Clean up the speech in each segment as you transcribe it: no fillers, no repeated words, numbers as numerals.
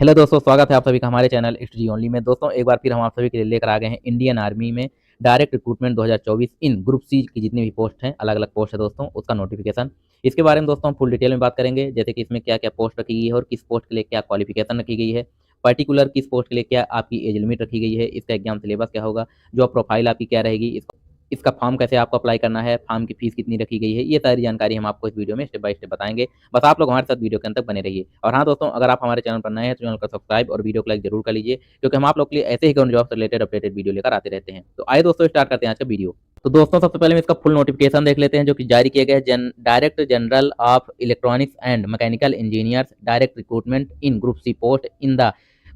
Hello दोस्तों, स्वागत है आप सभी का हमारे चैनल हिस्ट्री ओनली में। दोस्तों एक बार फिर हम आप सभी के लिए लेकर आ गए हैं इंडियन आर्मी में डायरेक्ट रिक्रूटमेंट 2024 इन ग्रुप सी की जितनी भी पोस्ट हैं, अलग अलग पोस्ट है दोस्तों, उसका नोटिफिकेशन। इसके बारे में दोस्तों हम फुल डिटेल में बात करेंगे, जैसे कि इसमें क्या क्या पोस्ट रखी गई है और किस पोस्ट के लिए क्या क्वालिफिकेशन रखी गई है, पर्टिकुलर किस पोस्ट के लिए क्या आपकी एज लिमिट रखी गई है, इसका एग्जाम सिलेबस क्या होगा, जॉब प्रोफाइल आपकी क्या रहेगी, इसका फॉर्म कैसे आपको अप्लाई करना है, फॉर्म की फीस कितनी रखी गई है, ये सारी जानकारी हम आपको इस वीडियो में स्टेप बाय स्टेप बताएंगे। बस आप लोग हमारे साथ वीडियो के अंत तक बने रहिए। और हाँ दोस्तों, अगर आप हमारे चैनल पर नए हैं तो चैनल को सब्सक्राइब और वीडियो को लाइक जरूर कर लीजिए, क्योंकि हम आप लोग के लिए ऐसे ही गवर्नमेंट जॉब से रिलेटेड अपडेटेड वीडियो लेकर आते रहते हैं। तो आइए दोस्तों, स्टार्ट करते हैं आज का वीडियो। तो दोस्तों सबसे पहले हम इसका फुल नोटिफिकेशन देख लेते हैं, जो कि जारी किया गया है। Direct general of electronics and mechanical engineers direct recruitment in group C post in the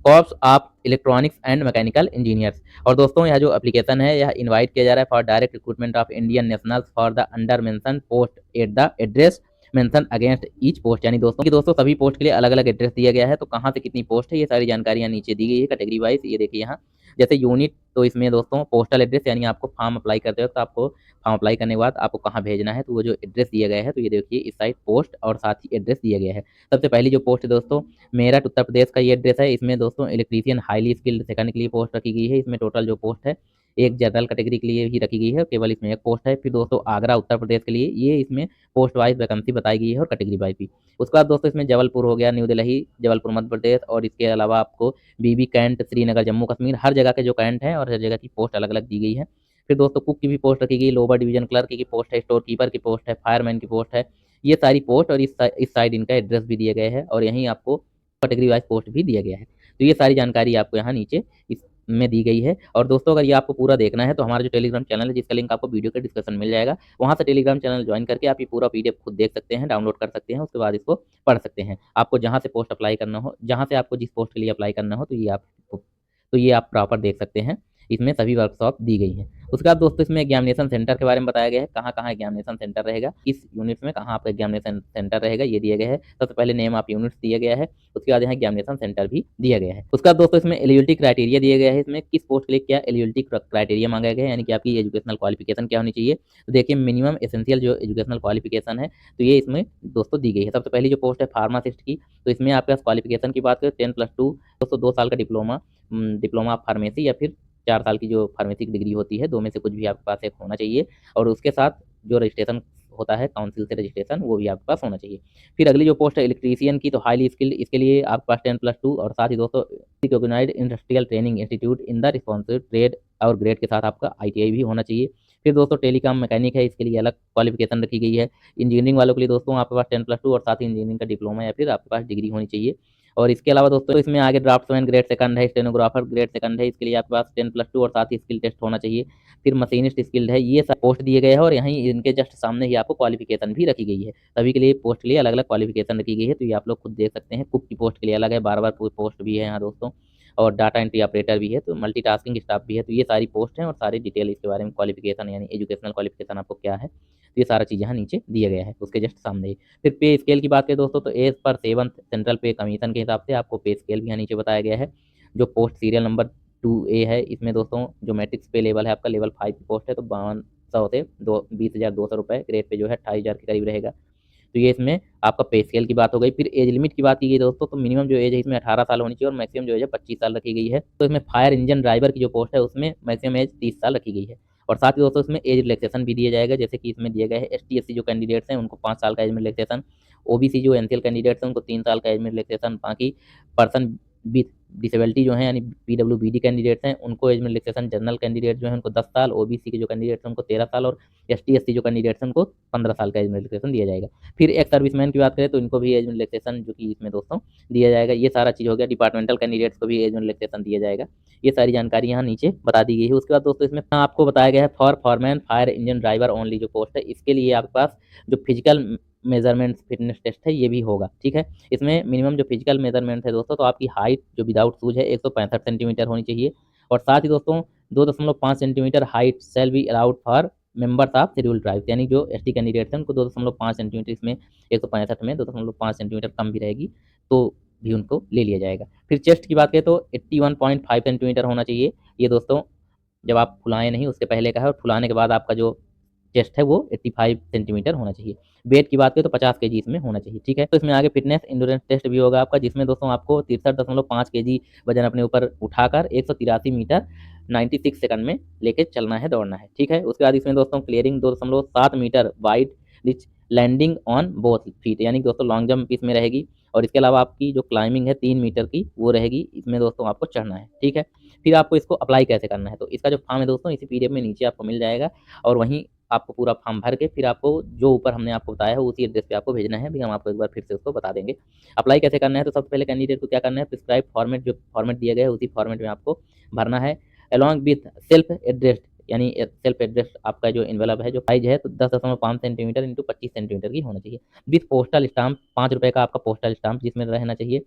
corps of electronics and mechanical engineers. और दोस्तों यह जो एप्लीकेशन है, यह इनवाइट किया जा रहा है for direct recruitment of Indian nationals for the under mention post at the address mention against each post. यानी दोस्तों सभी पोस्ट के लिए अलग अलग एड्रेस दिया गया है। तो कहाँ से कितनी पोस्ट है, ये सारी जानकारियां नीचे दी गई है कैटेगरी वाइज। ये देखिए यहाँ, जैसे यूनिट, तो इसमें दोस्तों पोस्टल एड्रेस, यानी आपको फॉर्म अप्लाई करते वक्त आपको फॉर्म अप्लाई करने के बाद आपको कहाँ भेजना है, तो वो जो एड्रेस दिया गया है, तो ये देखिए इस साइड पोस्ट और साथ ही एड्रेस दिया गया है। सबसे पहली जो पोस्ट है दोस्तों, मेरठ उत्तर प्रदेश का ये एड्रेस है। इसमें दोस्तों इलेक्ट्रीशियन हाईली स्किल्ड सेकंड के लिए पोस्ट रखी गई है। इसमें टोटल जो पोस्ट है एक जनरल कैटेगरी के लिए ही रखी गई है, केवल इसमें एक पोस्ट है। फिर दोस्तों आगरा उत्तर प्रदेश के लिए ये इसमें पोस्ट वाइज वैकेंसी बताई गई है और कैटेगरी वाइज भी। उसके बाद दोस्तों इसमें जबलपुर हो गया, न्यू दिल्ली, जबलपुर मध्य प्रदेश, और इसके अलावा आपको बीबी कैंट, श्रीनगर जम्मू कश्मीर, हर जगह के जो कैंट हैं और हर जगह की पोस्ट अलग अलग दी गई है। फिर दोस्तों कुक की भी पोस्ट रखी गई, लोअर डिवीजन क्लर्क की पोस्ट है, स्टोर कीपर की पोस्ट है, फायरमैन की पोस्ट है। ये सारी पोस्ट और इस साइड इनका एड्रेस भी दिया गया है, और यहीं आपको कैटेगरी वाइज पोस्ट भी दिया गया है। तो ये सारी जानकारी आपको यहाँ नीचे इसमें दी गई है। और दोस्तों अगर ये आपको पूरा देखना है तो हमारा जो टेलीग्राम चैनल है, जिसका लिंक आपको वीडियो के डिस्क्रिप्शन में मिल जाएगा, वहाँ से टेलीग्राम चैनल ज्वाइन करके आप ये पूरा पीडीएफ खुद देख सकते हैं, डाउनलोड कर सकते हैं, उसके बाद इसको पढ़ सकते हैं। आपको जहाँ से पोस्ट अप्लाई करना हो, जहाँ से आपको जिस पोस्ट के लिए अप्लाई करना हो, तो ये आप प्रॉपर देख सकते हैं। इसमें सभी वर्कशॉप दी गई हैं। उसके बाद दोस्तों इसमें एग्जामिनेशन सेंटर के बारे में बताया गया है, कहाँ कहाँ एग्जामिनेशन सेंटर रहेगा, किस यूनिट में कहाँ आपका एग्जामिनेशन सेंटर रहेगा, ये दिया गया है। सबसे पहले नेम ऑफ यूनिट्स दिया गया है, उसके बाद यहाँ एग्जामिनेशन सेंटर भी दिया गया है। उसके बाद दोस्तों इसमें एलिजिबिलिटी क्राइटेरिया दिया गया है, इसमें किस पोस्ट के लिए क्या एलिजिबिलिटी क्राइटेरिया मांगा गया है, यानी कि आपकी एजुकेशनल क्वालिफिकेशन क्या होनी चाहिए। तो देखिए मिनिमम एसेंशियल जो एजुकेशनल क्वालिफिकेशन है, तो ये इसमें दोस्तों दी गई है। सबसे पहली जो पोस्ट है फार्मासिस्ट की, तो इसमें आपके पास क्वालिफिकेशन की बात करें 10+2, दोस्तों 2 साल का डिप्लोमा, डिप्लोमा ऑफ फार्मेसी, या फिर 4 साल की जो फार्मेसी की डिग्री होती है, दो में से कुछ भी आपके पास एक होना चाहिए। और उसके साथ जो रजिस्ट्रेशन होता है काउंसिल से रजिस्ट्रेशन, वो भी आपके पास होना चाहिए। फिर अगली जो पोस्ट है इलेक्ट्रीशियन की, तो हाईली स्किल्ड, इसके लिए आपके पास 10+2 और साथ ही दोस्तों recognised industrial training institute in the responsive trade और ग्रेड के साथ आपका आईटीआई भी होना चाहिए। फिर दोस्तों टेलीकॉम मैकेनिक है, इसके लिए अलग क्वालिफिकेशन रखी गई है। इंजीनियरिंग वालों के लिए दोस्तों आपके पास 10+2 और साथ ही इंजीनियरिंग का डिप्लोमा या फिर आपके पास डिग्री होनी चाहिए। और इसके अलावा दोस्तों इसमें आगे ड्राफ्ट्समैन ग्रेड सेकंड है, स्टेनोग्राफर ग्रेड सेकंड है, इसके लिए आपके पास 10+2 और साथ ही स्किल टेस्ट होना चाहिए। फिर मशीनिस्ट स्किल्ड है, ये सब पोस्ट दिए गए हैं, और यहीं इनके जस्ट सामने ही आपको क्वालिफिकेशन भी रखी गई है। सभी के लिए पोस्ट के लिए अलग अलग क्वालिफिकेशन रखी गई है, तो ये आप लोग खुद देख सकते हैं। कुक की पोस्ट के लिए अलग है, बार बार पोस्ट भी है यहाँ दोस्तों, और डाटा एंट्री ऑपरेटर भी है, तो मल्टीटास्किंग स्टाफ भी है। तो ये सारी पोस्ट हैं और सारी डिटेल इसके बारे में, क्वालिफिकेशन यानी एजुकेशनल क्वालिफिकेशन आपको क्या है, तो ये सारा चीज़ यहाँ नीचे दिया गया है, उसके जस्ट सामने ही। फिर पे स्केल की बात करें दोस्तों, तो एज पर 7 सेंट्रल पे कमीशन के हिसाब से आपको पे स्केल भी यहाँ नीचे बताया गया है। जो पोस्ट सीरियल नंबर 2A है, इसमें दोस्तों जो मैट्रिक्स पे लेवल है आपका, लेवल 5 की पोस्ट है, तो 5200 से 20,200 रुपये, ग्रेड पे जो है 28,000 के करीब रहेगा। तो ये इसमें आपका पे स्केल की बात हो गई। फिर एज लिमिट की बात की गई दोस्तों, तो मिनिमम जो एज है इसमें 18 साल होनी चाहिए और मैक्सिमम जो एज है 25 साल रखी गई है। तो इसमें फायर इंजन ड्राइवर की जो पोस्ट है उसमें मैक्सिमम एज 30 साल रखी गई है। और साथ ही दोस्तों इसमें एज रिलैक्सेशन भी दिया जाएगा, जैसे कि इसमें दिया गया है ST SC जो कैंडिडेट्स हैं उनको 5 साल का एज में रिलैक्सेशन, OBC जो NCL कैंडिडेट्स हैं उनको 3 साल का एज में रिलैक्सेशन, बाकी पर्सन विथ डिसेबिलिटी जो है यानी PWBD कैंडिडेट्स हैं उनको एज में रिलैक्सेशन, जनरल कैंडिडेट जो है उनको 10 साल, OBC के जो कैंडिडेट्स हैं उनको 13 साल, और ST SC जो कैंडिडेट्स हैं उनको 15 साल का एज में रिलैक्सेशन दिया जाएगा। फिर एक सर्विसमैन की बात करें तो इनको भी एज में रिलैक्सेशन जो कि इसमें दोस्तों दिया जाएगा। ये सारा चीज़ हो गया। डिपार्टमेंटल कैंडिडेट्स को भी एज में रिलैक्सेशन दिया जाएगा। ये सारी जानकारी यहाँ नीचे बता दी गई है। उसके बाद दोस्तों इसमें आपको बताया गया है for foreman fire engine driver only जो पोस्ट है, इसके लिए आपके पास जो फिजिकल मेजरमेंट्स फिटनेस टेस्ट है ये भी होगा, ठीक है। इसमें मिनिमम जो फिजिकल मेजरमेंट है दोस्तों, तो आपकी हाइट जो विदाउट शूज है 165 सेंटीमीटर होनी चाहिए, और साथ ही दोस्तों 2.5 centimetre height shall be allowed for members of schedule tribe, यानी जो ST कैंडिडेट्स हैं उनको 2.5 सेंटीमीटर, इसमें 165 में 2.5 सेंटीमीटर कम भी रहेगी तो भी उनको ले लिया जाएगा। फिर चेस्ट की बात करें तो 81.5 सेंटीमीटर होना चाहिए। ये दोस्तों जब आप फुलाएं नहीं उसके पहले का है, और फुलाने के बाद आपका जो चेस्ट है वो 85 सेंटीमीटर होना चाहिए। वेट की बात करें तो 50 केजी इसमें होना चाहिए, ठीक है। तो इसमें आगे फिटनेस एंड्योरेंस टेस्ट भी होगा आपका, जिसमें दोस्तों आपको 63.5 केजी वजन अपने ऊपर उठाकर 183 मीटर 96 सेकंड में लेके चलना है, दौड़ना है, ठीक है। उसके बाद इसमें दोस्तों clearing 2.7 metre wide reach landing on both feet, यानी दोस्तों लॉन्ग जंप इसमें रहेगी। और इसके अलावा आपकी जो क्लाइंबिंग है 3 मीटर की वो रहेगी, इसमें दोस्तों आपको चढ़ना है, ठीक है। फिर आपको इसको अप्लाई कैसे करना है, तो इसका जो फॉर्म है दोस्तों इसी पीडीएफ में नीचे आपको मिल जाएगा, और वहीं आपको पूरा फॉर्म भर के फिर आपको जो ऊपर हमने आपको बताया है उसी एड्रेस पे आपको भेजना है। भी हम आपको एक बार फिर से उसको बता देंगे। अप्लाई कैसे करना है, तो सबसे पहले कैंडिडेट को क्या करना है, प्रिस्क्राइब फॉर्मेट, जो फॉर्मेट दिया गया है उसी फॉर्मेट में आपको भरना है, अलॉन्ग विथ सेल्फ एड्रेस, यानी सेल्फ एड्रेस आपका जो इन्वेलप है, जो साइज है तो 10.5 सेंटीमीटर इंटू 25 सेंटीमीटर की होना चाहिए, विथ पोस्टल स्टाम्प, ₹5 का आपका पोस्टल स्टाम्प जिसमें रहना चाहिए,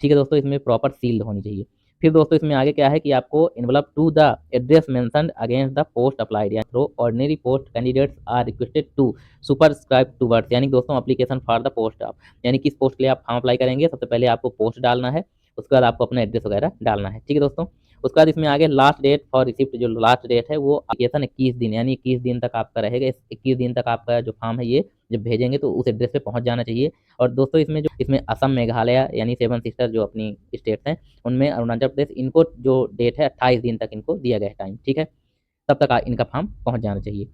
ठीक है दोस्तों। इसमें प्रॉपर सील्ड होनी चाहिए। फिर दोस्तों इसमें आगे क्या है कि आपको envelope to the address mentioned against the post applied, यानी through ordinary post candidates are requested to superscribe towards, यानी दोस्तों एप्लीकेशन फॉर द पोस्ट आप, यानी किस पोस्ट के लिए आप फॉर्म अप्लाई करेंगे, सबसे पहले आपको पोस्ट डालना है, उसके बाद आपको अपना एड्रेस वगैरह डालना है, ठीक है दोस्तों। उसके बाद इसमें आगे लास्ट डेट फॉर रिसिप्ट, जो लास्ट डेट है वो एप्लीकेशन 21 दिन, यानी 21 दिन तक आपका रहेगा। इस 21 दिन तक आपका जो फॉर्म है ये जब भेजेंगे तो उस एड्रेस पे पहुंच जाना चाहिए। और दोस्तों इसमें असम, मेघालय यानी 7 सिस्टर जो अपनी स्टेट्स हैं, उनमें अरुणाचल प्रदेश, इनको जो डेट है 28 दिन तक इनको दिया गया है टाइम, ठीक है। तब तक इनका फॉर्म पहुंच जाना चाहिए।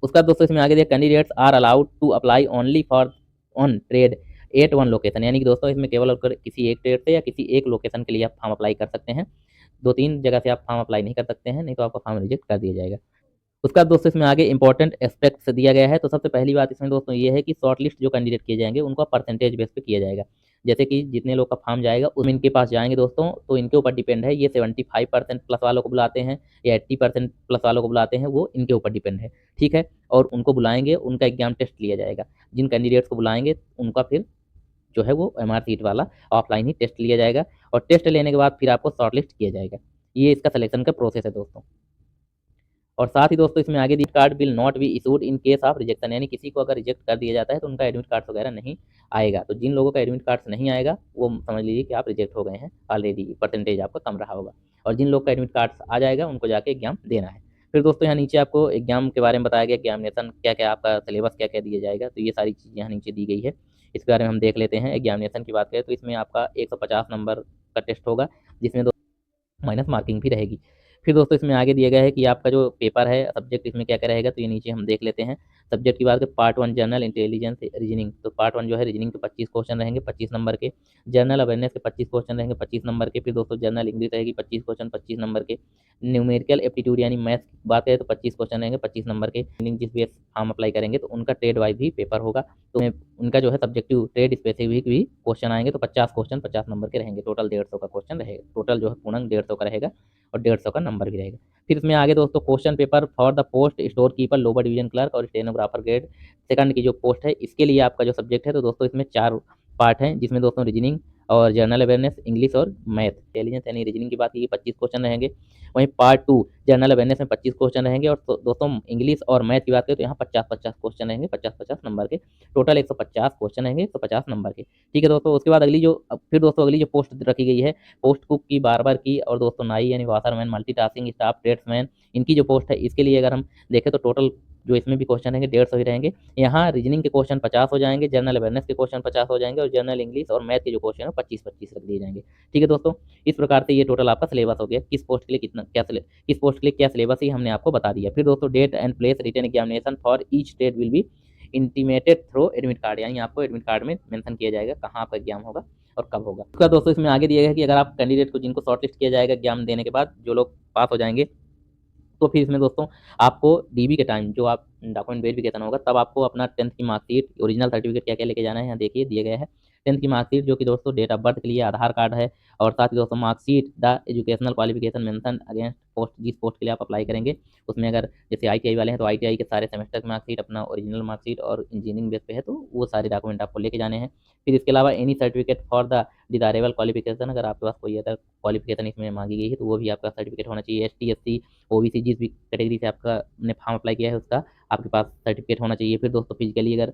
उसका दोस्तों इसमें आगे दिया candidates are allowed to apply only for on trade at one location, यानी कि दोस्तों इसमें केवल अगर किसी एक ट्रेड से या किसी एक लोकेशन के लिए आप फॉर्म अप्लाई कर सकते हैं, 2-3 जगह से आप फॉर्म अप्लाई नहीं कर सकते हैं, नहीं तो आपका फॉर्म रिजेक्ट कर दिया जाएगा। उसका दोस्तों इसमें आगे इंपॉर्टेंट एस्पेक्ट्स दिया गया है। तो सबसे पहली बात इसमें दोस्तों ये है कि शॉर्ट लिस्ट जो कैंडिडेट किए जाएंगे उनको परसेंटेज बेस पे किया जाएगा। जैसे कि जितने लोग का फॉर्म जाएगा उसमें इनके पास जाएंगे दोस्तों, तो इनके ऊपर डिपेंड है, ये 75% प्लस वालों को बुलाते हैं या 80% प्लस वालों को बुलाते हैं, वो इनके ऊपर डिपेंड है, ठीक है। और उनको बुलाएंगे, उनका एग्जाम टेस्ट लिया जाएगा। जिन कैंडिडेट्स को बुलाएंगे उनका फिर जो है वो एमआर सीट वाला ऑफलाइन ही टेस्ट लिया जाएगा, और टेस्ट लेने के बाद फिर आपको शॉर्ट लिस्ट किया जाएगा। ये इसका सिलेक्शन का प्रोसेस है दोस्तों। और साथ ही दोस्तों इसमें आगे admit card will not be issued in case of rejection, यानी किसी को अगर रिजेक्ट कर दिया जाता है तो उनका एडमिट कार्ड वगैरह नहीं आएगा। तो जिन लोगों का एडमिट कार्ड नहीं आएगा वो समझ लीजिए कि आप रिजेक्ट हो गए हैं, ऑलरेडी परसेंटेज आपका कम रहा होगा। और जिन लोग का एडमिट कार्ड आ जाएगा उनको जाके एग्जाम देना है। फिर दोस्तों यहाँ नीचे आपको एग्जाम के बारे में बताया गया, एग्जामिनेशन क्या क्या आपका सिलेबस क्या क्या दिया जाएगा, तो ये सारी चीज़ यहाँ नीचे दी गई है। इसके बारे में हम देख लेते हैं। एग्जामिनेशन की बात करें तो इसमें आपका 150 नंबर का टेस्ट होगा, जिसमें माइनस मार्किंग भी रहेगी। फिर दोस्तों इसमें आगे दिया गया है कि आपका जो पेपर है सब्जेक्ट इसमें क्या क्या रहेगा, तो ये नीचे हम देख लेते हैं। सब्जेक्ट की बात करें पार्ट 1 जनरल इंटेलिजेंस रीजनिंग, तो पार्ट 1 जो है रीजनिंग के 25 क्वेश्चन रहेंगे 25 नंबर के, जनरल अवेयरनेस के 25 क्वेश्चन रहेंगे 25 नंबर के। फिर दोस्तों जनरल इंग्लिश रहेगी 25 क्वेश्चन 25 नंबर के, न्यूमेरिकल एप्टीट्यूड यानी मैथ्स की बात करें तो 25 क्वेश्चन रहेंगे 25 नंबर के। जिस बेस फॉर्म अप्लाई करेंगे तो उनका ट्रेड वाइज भी पेपर होगा, तो उनका जो है सब्जेक्टिव ट्रेड स्पेसिफिक भी क्वेश्चन आएंगे, तो 50 क्वेश्चन 50 नंबर के रहेंगे, टोटल 150 का क्वेश्चन रहेगा, टोटल जो है पूर्णांक 150 का रहेगा और 150 का नंबर भी रहेगा। फिर इसमें आगे दोस्तों question paper for the post store keeper lower division clerk और स्टेनोग्राफर ग्रेड सेकंड की जो पोस्ट है इसके लिए आपका जो सब्जेक्ट है, तो दोस्तों इसमें 4 पार्ट हैं, जिसमें दोस्तों रीजनिंग और जनरल अवेयरनेस, इंग्लिश और मैथ। इंटेलिजेंस यानी रीजनिंग की बात की 25 क्वेश्चन रहेंगे, वहीं पार्ट 2 जनरल अवेयरनेस में 25 क्वेश्चन रहेंगे, और दोस्तों इंग्लिश और मैथ की बात करें तो यहाँ 50-50 क्वेश्चन रहेंगे 50-50 नंबर के, टोटल 150 क्वेश्चन रहेंगे 150 नंबर के, ठीक है दोस्तों। उसके बाद फिर दोस्तों अगली जो पोस्ट रखी गई है, पोस्ट कुक की, बार्बर की, और दोस्तों नाई यानी वाशरमैन, मल्टीटास्किंग स्टाफ, ट्रेड्समैन, इनकी जो पोस्ट है इसके लिए अगर हम देखें तो टोटल जो इसमें भी क्वेश्चन रहेंगे 150 ही रहेंगे। यहाँ रीजनिंग के क्वेश्चन 50 हो जाएंगे, जनरल अवेयरनेस के क्वेश्चन 50 हो जाएंगे, और जनरल इंग्लिश और मैथ के जो क्वेश्चन है 25-25 रख दिए जाएंगे, ठीक है दोस्तों। इस प्रकार से ये टोटल आपका सिलेबस हो गया, किस पोस्ट के लिए किस पोस्ट के लिए क्या सिलेबस ही हमने आपको बता दिया। फिर दोस्तों date and place written examination for each state will be intimated through admit card, यानी आपको एडमिट कार्ड में मेंशन किया जाएगा कहाँ आपका एग्जाम होगा और कब होगा। उसका दोस्तों इसमें आगे दिया गया है कि अगर आप कैंडिडेट को जिनको शॉर्टलिस्ट किया जाएगा एग्जाम देने के बाद, जो लोग पास हो जाएंगे, तो फिर इसमें दोस्तों आपको डीबी के टाइम जो आप डॉक्यूमेंट वेरिफिकेशन होगा तब आपको अपना 10th की मार्कशीट, ओरिजिनल सर्टिफिकेट क्या क्या लेके जाना है यहाँ देखिए दिया गया है। 10th की मार्कशीट जो कि दोस्तों डेट ऑफ बर्थ के लिए आधार कार्ड है, और साथ ही दोस्तों marksheet the educational qualification mention against post, जिस पोस्ट के लिए आप अप्लाई करेंगे उसमें अगर जैसे आईटीआई वाले हैं तो आईटीआई के सारे सेमेस्टर की मार्कशीट, अपना ओरिजिनल मार्कशीट, और इंजीनियरिंग बेस पे है तो वो सारे डॉक्यूमेंट आपको लेके जाने हैं। फिर इसके अलावा any certificate for the desirable qualification, अगर आपके पास कोई अदर क्वालिफिकेशन इसमें मांगी गई है तो वो भी आपका सर्टिफिकेट होना चाहिए। एसटी एससी ओबीसी जिस भी कैटेगरी से आपका ने फॉर्म अप्लाई किया है उसका आपके पास सर्टिफिकेट होना चाहिए। फिर दोस्तों फिजिकली अगर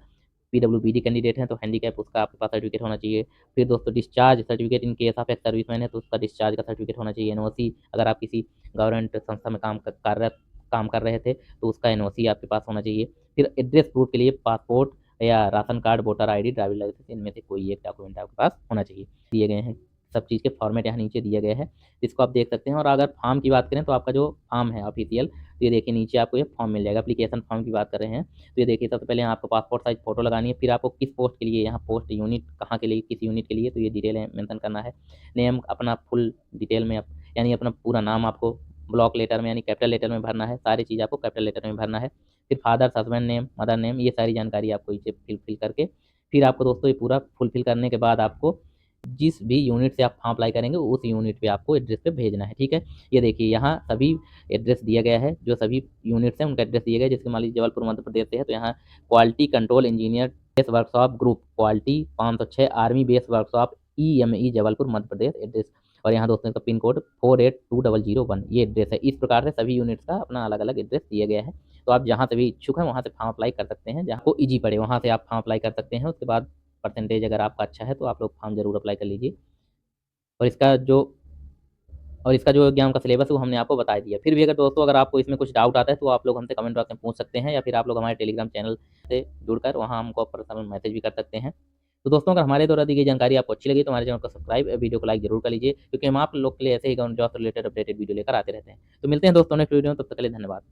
पीडब्ल्यूबीडी कैंडिडेट हैं तो हैंडीकैप उसका आपके पास सर्टिफिकेट होना चाहिए। फिर दोस्तों discharge certificate in case of ex serviceman है तो उसका डिस्चार्ज का सर्टिफिकेट होना चाहिए। एनओसी अगर आप किसी गवर्नमेंट संस्था में कार्यरत काम कर रहे थे तो उसका एनओसी आपके पास होना चाहिए। फिर एड्रेस प्रूफ के लिए पासपोर्ट या ration card, voter ID, driving licence, इनमें से कोई एक डॉक्यूमेंट आपके पास होना चाहिए। दिए गए हैं सब चीज़ के फॉर्मेट यहाँ नीचे दिए गए हैं, इसको आप देख सकते हैं। और अगर फॉर्म की बात करें तो आपका जो फॉर्म है ऑफिशियल, तो ये देखिए नीचे आपको ये फॉर्म मिल जाएगा। एप्लीकेशन फॉर्म की बात कर रहे हैं तो ये देखिए सबसे पहले यहाँ आपको पासपोर्ट साइज फोटो लगानी है। फिर आपको किस पोस्ट के लिए, यहाँ पोस्ट यूनिट कहाँ के लिए, किस यूनिट के लिए, तो ये डिटेल मेंशन करना है। नेम अपना फुल डिटेल में यानी अपना पूरा नाम आपको ब्लॉक लेटर में यानी कैपिटल लेटर में भरना है, सारी चीज़ आपको कैपिटल लेटर में भरना है। फिर father, husband name, mother name, ये सारी जानकारी आपको इसे फिल करके फिर आपको दोस्तों ये पूरा फुलफिल करने के बाद आपको जिस भी यूनिट से आप फॉर्म अप्लाई करेंगे उस यूनिट पे आपको एड्रेस पे भेजना है, ठीक है। ये देखिए यहाँ सभी एड्रेस दिया गया है, जो सभी यूनिट्स हैं उनका एड्रेस दिया गया है। जैसे मान लीजिए जबलपुर मध्य प्रदेश से है तो यहाँ quality control engineer base workshop group quality 506 army base workshop EME Jabalpur Madhya Pradesh address. और यहाँ दोस्तों का पिन कोड 482001 ये एड्रेस है। इस प्रकार से सभी यूनिट्स का अपना अलग अलग एड्रेस दिया गया है। तो आप जहाँ से भी इच्छुक हैं वहाँ से फॉर्म अप्लाई कर सकते हैं, जहाँ को ईजी पड़े वहाँ से आप फॉर्म अप्लाई कर सकते हैं। उसके बाद परसेंटेज अगर आपका अच्छा है तो आप लोग फॉर्म ज़रूर अप्लाई कर लीजिए। और इसका जो एग्जाम का सिलेबस है वो हमने आपको बता दिया। फिर भी अगर दोस्तों अगर आपको इसमें कुछ डाउट आता है तो आप लोग हमसे कमेंट बॉक्स में पूछ सकते हैं, या फिर आप लोग हमारे टेलीग्राम चैनल से जुड़कर वहाँ हमको पर्सनल मैसेज भी कर सकते हैं। तो दोस्तों अगर हमारे द्वारा दी गई जानकारी आपको अच्छी लगी तो हमारे चैनल को सब्सक्राइब, वीडियो को लाइक जरूर कर लीजिए, क्योंकि हम आप लोग के लिए ऐसे ही जॉब से रिलेटेड अपडेटेड वीडियो लेकर आते रहते हैं। तो मिलते हैं दोस्तों नेक्स्ट वीडियो में, तब तक के लिए धन्यवाद।